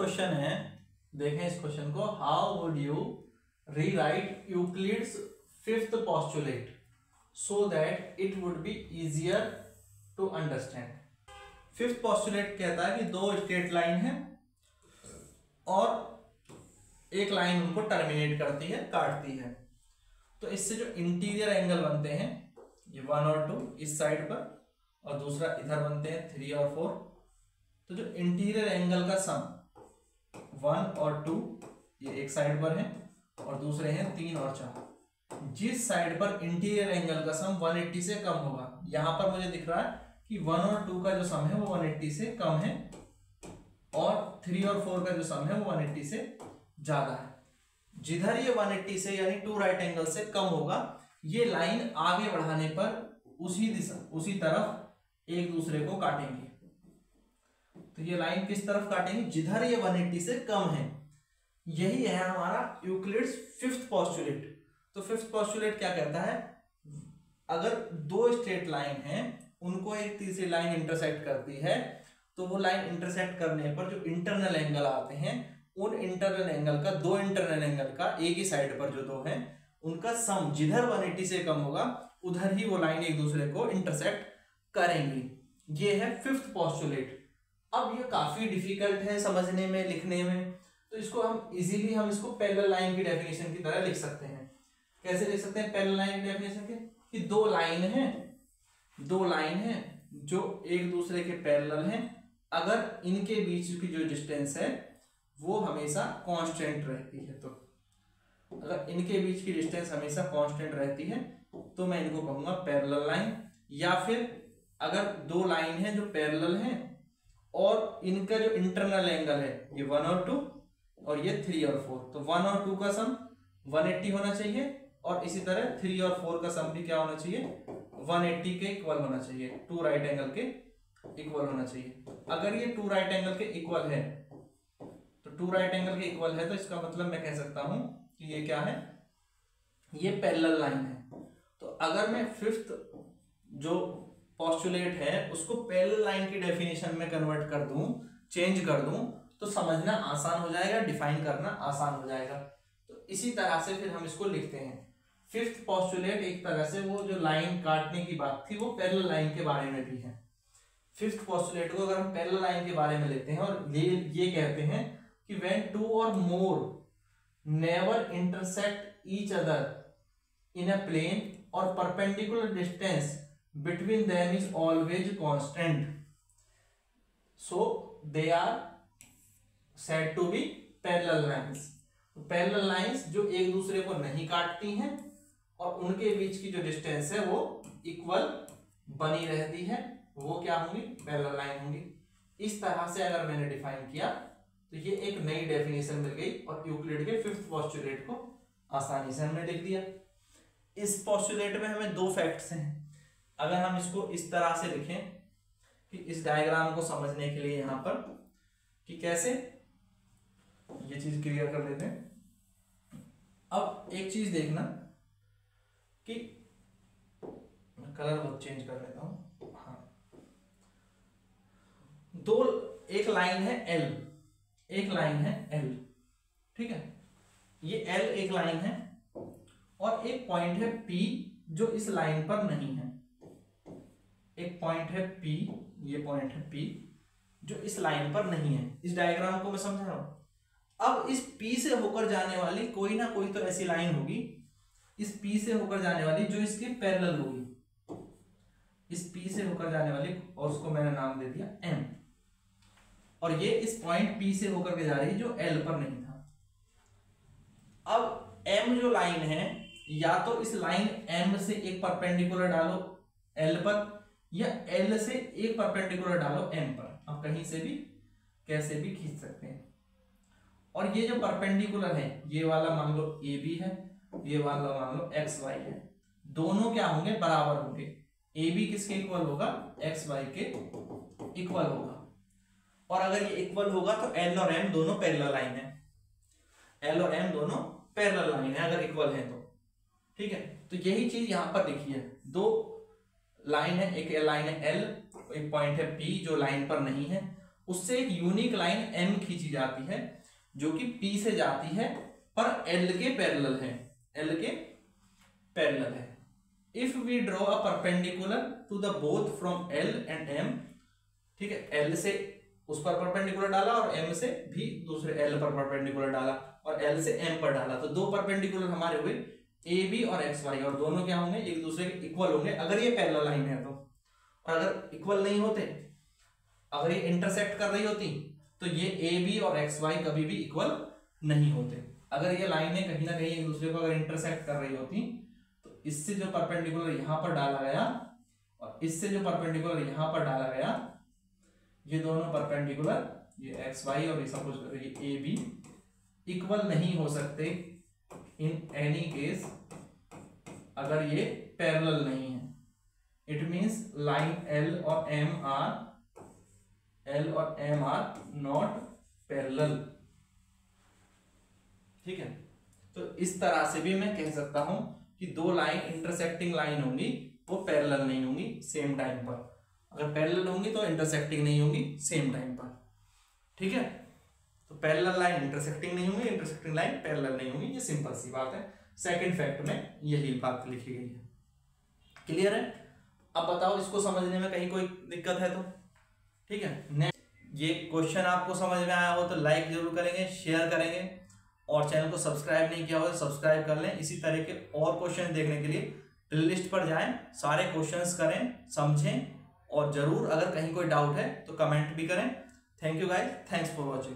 Question है, देखें इस क्वेश्चन को, how would you rewrite Euclid's fifth postulate so that it would be easier to understand. Fifth postulate कहता है कि दो स्ट्रेट लाइन है और एक लाइन उनको टर्मिनेट करती है, काटती है। तो इससे जो इंटीरियर एंगल बनते हैं ये 1 और 2 इस साइड पर, और दूसरा इधर बनते हैं 3 और 4। तो जो इंटीरियर एंगल का सम 1 और 2 ये एक साइड पर है और दूसरे हैं 3 और 4। जिस साइड पर इंटीरियर एंगल का सम 180 से कम होगा, यहां पर मुझे दिख रहा है कि 1 और 2 का जो सम है वो 180 से कम है और 3 और 4 का जो सम है वो 180 से ज्यादा है। जिधर ये 180 से यानी 2 राइट एंगल से कम होगा, ये लाइन आगे बढ़ाने पर उसी तरफ एक दूसरे को काटेंगे। तो ये लाइन किस तरफ काटेंगे? जिधर ये 180 से कम है। यही है हमारा यूक्लिड्स फिफ्थ पोस्टुलेट। तो फिफ्थ पोस्टुलेट क्या कहता है? अगर दो स्ट्रेट लाइन हैं, उनको एक तीसरी लाइन इंटरसेक्ट करती है, तो वो लाइन इंटरसेक्ट करने पर जो इंटरनल एंगल आते हैं, उन इंटरनल एंगल का, दो इंटरनल एंगल का एक ही साइड पर जो दो हैं, उनका सम जिधर 180 से कम होगा उधर ही वो लाइन एक दूसरे को इंटरसेक्ट करेंगी। ये है फिफ्थ पोस्टुलेट। अब ये काफी डिफिकल्ट है समझने में, लिखने में, तो इसको हम इजीली इसको पैरेलल लाइन की डेफिनेशन की तरह लिख सकते हैं। कैसे लिख सकते हैं पैरेलल लाइन की डेफिनेशन के? कि दो लाइन है जो एक दूसरे के पैरेलल हैं, अगर इनके बीच की जो डिस्टेंस है वो हमेशा कांस्टेंट रहती है। तो अगर इनके बीच की डिस्टेंस हमेशा कांस्टेंट रहती है तो मैं इनको कहूंगा पैरेलल लाइन। या फिर अगर दो लाइन है जो पैरेलल हैं और इनका जो इंटरनल एंगल है ये 1 और 2 और ये 3 और 4, तो 1 और 2 का सम 180 होना चाहिए और इसी तरह 3 और 4 का सम भी क्या होना चाहिए? 180 के इक्वल होना चाहिए, 2 राइट एंगल के इक्वल होना चाहिए। अगर ये 2 राइट एंगल के इक्वल है, तो 2 राइट एंगल के इक्वल है, तो इसका मतलब मैं कह सकता हूं कि ये क्या है? ये पैरेलल लाइन है। तो अगर मैं फिफ्थ जो पोस्टुलेट है उसको पैरेलल लाइन की डेफिनेशन में कन्वर्ट कर दूं, चेंज कर दूं, तो समझना आसान हो जाएगा, डिफाइन करना आसान हो जाएगा। तो इसी तरह से फिर हम इसको लिखते हैं। फिफ्थ पोस्टुलेट एक तरह से वो जो लाइन काटने की बात थी वो पैरेलल लाइन के बारे में भी है। फिफ्थ पोस्टुलेट को अगर हम पैरेलल लाइन के बारे में लेते हैं और ये कहते हैं कि व्हेन 2 और more never intersect each other in a plane और perpendicular distance between them is always constant, so they are said to be parallel lines. Parallel lines जो एक दूसरे को नहीं काटती हैं और उनके बीच की जो डिस्टेंस है वो इक्वल बनी रहती है, वो क्या होंगी? पैरेलल लाइन होंगी। इस तरह से अगर मैंने डिफाइन किया तो ये एक नई डेफिनेशन मिल गई और यूक्लिड के फिफ्थ पोस्टुलेट को आसानी से हमने लिख दिया। इस पोस्टुलेट में हमें दो फैक्ट्स हैं। अगर हम इसको इस तरह से लिखें कि इस डायग्राम को समझने के लिए यहां पर कि कैसे, ये चीज क्लियर कर लेते हैं। अब एक चीज देखना कि मैं कलर बहुत चेंज कर लेता हूं। हाँ, एक लाइन है L, एक लाइन है L, ठीक है? ये L एक लाइन है और एक पॉइंट है P जो इस लाइन पर नहीं है। एक पॉइंट है P, ये पॉइंट है P जो इस लाइन पर नहीं है। इस डायग्राम को मैं समझा रहा हूं। अब इस P से होकर जाने वाली कोई ना कोई तो ऐसी लाइन होगी, इस P से होकर जाने वाली जो इसके पैरेलल होगी, इस P से होकर जाने वाली, और उसको मैंने नाम दे दिया M। और ये इस पॉइंट P से होकर के जा रही है जो L पर नहीं था। अब M जो लाइन है, या तो इस लाइन M से एक परपेंडिकुलर डालो L पर, या L से एक परपेंडिकुलर डालो M पर। अब कहीं से भी कैसे भी खींच सकते हैं। और ये जो परपेंडिकुलर है, ये वाला मान लो AB है, ये वाला मान लो XY है, दोनों क्या होंगे? बराबर होंगे। AB किसके इक्वल होगा? XY के इक्वल होगा। और अगर ये इक्वल होगा तो L और M दोनों पैरेलल लाइन है, L और M दोनों पैरेलल लाइन है अगर इक्वल है तो, ठीक है? तो यही चीज यहां पर लिखी है। दो लाइन है, एक लाइन है L, एक पॉइंट है P जो लाइन पर नहीं है, उससे एक यूनिक लाइन M खींची जाती है जो कि P से जाती है पर L के पैरेलल है, L के पैरेलल है। If we draw a perpendicular to the both from L and M, ठीक है, L से उस पर परपेंडिकुलर डाला और M से भी दूसरे L पर परपेंडिकुलर डाला और L से M पर डाला, तो दो परपेंडिकुलर हमारे हुए AB और XY, और दोनों क्या होंगे, एक दूसरे के इक्वल होंगे अगर ये पैरेलल लाइन है तो। और अगर इक्वल नहीं होते, अगर ये इंटरसेक्ट कर रही होती तो ये AB और XY कभी भी इक्वल नहीं होते। अगर ये लाइनें कहीं ना कहीं एक दूसरे को अगर इंटरसेक्ट कर रही होती तो इससे जो परपेंडिकुलर यहां पर डाला गया और इससे जो परपेंडिकुलर यहां पर डाला गया, ये दोनों परपेंडिकुलर, ये XY और ये सपोज करो ये AB इक्वल नहीं हो सकते इन एनी केस अगर ये पैरेलल नहीं है। इट मींस लाइन L और M आर नॉट पैरेलल, ठीक है। तो इस तरह से भी मैं कह सकता हूं कि दो लाइन इंटरसेक्टिंग लाइन होंगी वो पैरेलल नहीं होंगी सेम टाइम पर, अगर पैरेलल होंगी तो इंटरसेक्टिंग नहीं होंगी सेम टाइम पर, ठीक है। तो पैरेलल लाइन इंटरसेक्टिंग नहीं होंगी, इंटरसेक्टिंग लाइन पैरेलल नहीं होंगी, ये सिंपल सी बात है। सेकंड फैक्ट में यही बात लिखी गई है। क्लियर है? अब बताओ इसको समझने में कहीं कोई दिक्कत है तो, ठीक है। ये क्वेश्चन आपको समझ में आया हो तो लाइक जरूर करेंगे, शेयर करेंगे, और चैनल को सब्सक्राइब नहीं किया हो तो सब्सक्राइब कर लें। इसी तरह के और क्वेश्चन देखने के लिए प्लेलिस्ट पर जाएं, सारे क्वेश्चंस करें, समझें, और जरूर अगर कहीं कोई डाउट है तो कमेंट भी करें। Thank you guys, thanks for watching.